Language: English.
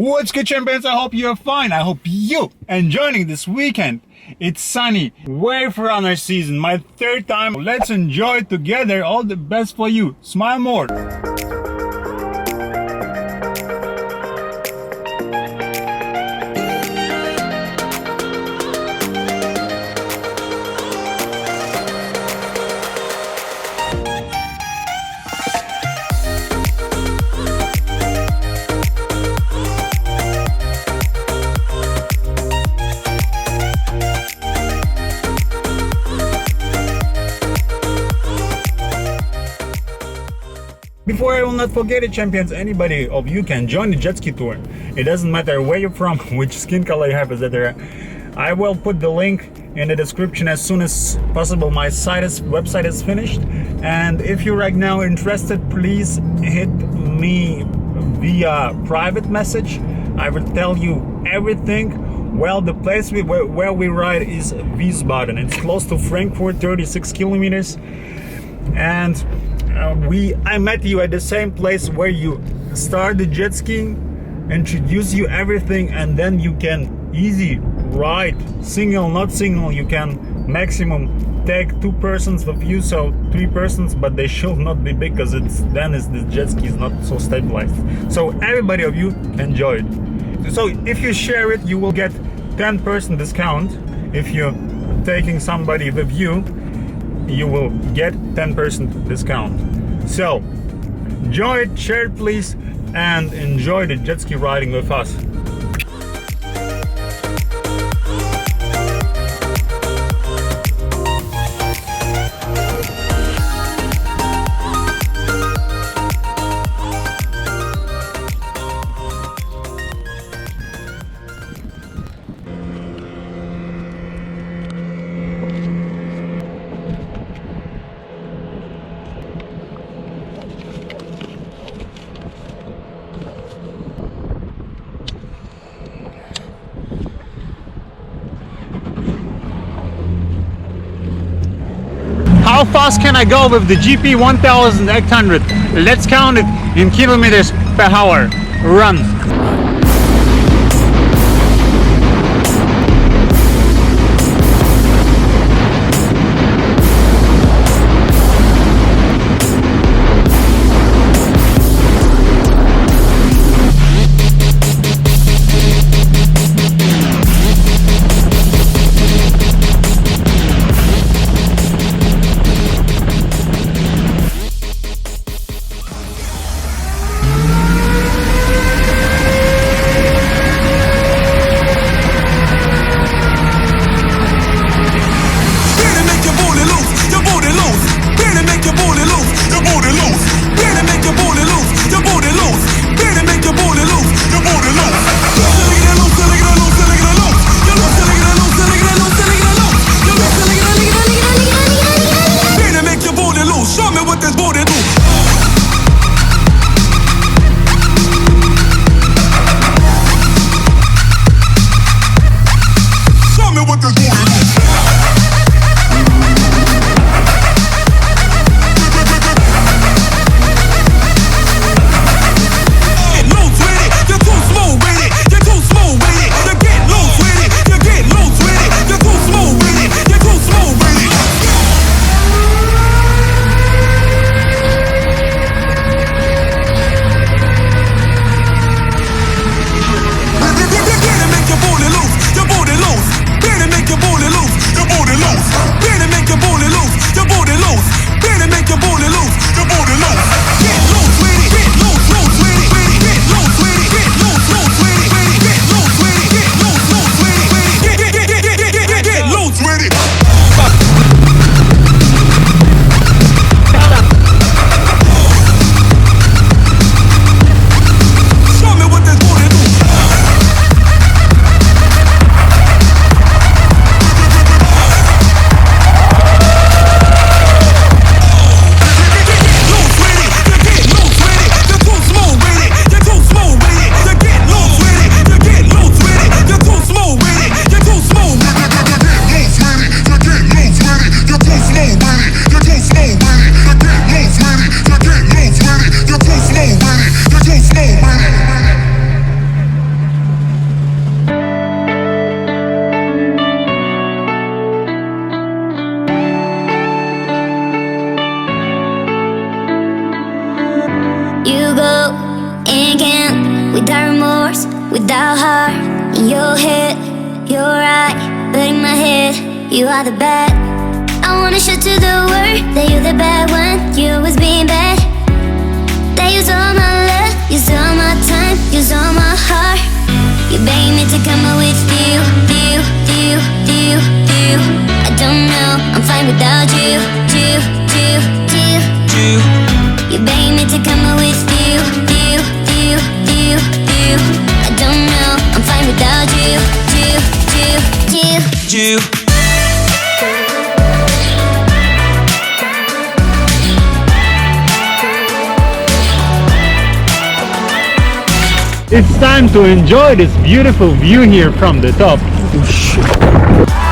What's good, champions? I hope you're fine. I hope you enjoying this weekend. It's sunny, Waverunner season, my third time. Let's enjoy it together. All the best for you. Smile more. Before I will not forget it, champions, anybody of you can join the JetSki Tour. It doesn't matter where you're from, which skin color you have, etc. I will put the link in the description as soon as possible. My website is finished, and if you're right now interested, please hit me via private message. I will tell you everything. Well, the place where we ride is Wiesbaden. It's close to Frankfurt, 36 kilometers, and I met you at the same place where you start the jet skiing, introduce you everything, and then you can easy ride, single, not single. You can maximum take 2 persons with you, so 3 persons, but they should not be big, because the jet ski is not so stabilized. So everybody of you can enjoy it. So if you share it, you will get 10% discount. If you're taking somebody with you, you will get 10% discount. So enjoy it, share it please, and enjoy the jet ski riding with us. How fast can I go with the GP1800? Let's count it in kilometers per hour. Run. In your head, you're right, but in my head, you are the bad. I wanna show to the world that you're the bad one. You was being bad. That use all my love, use all my time, use all my heart. You begging me to come out with you. I don't know, I'm fine without you. You begging me to come out with you. I don't know, I'm fine without you. It's time to enjoy this beautiful view here from the top. Oh, shit.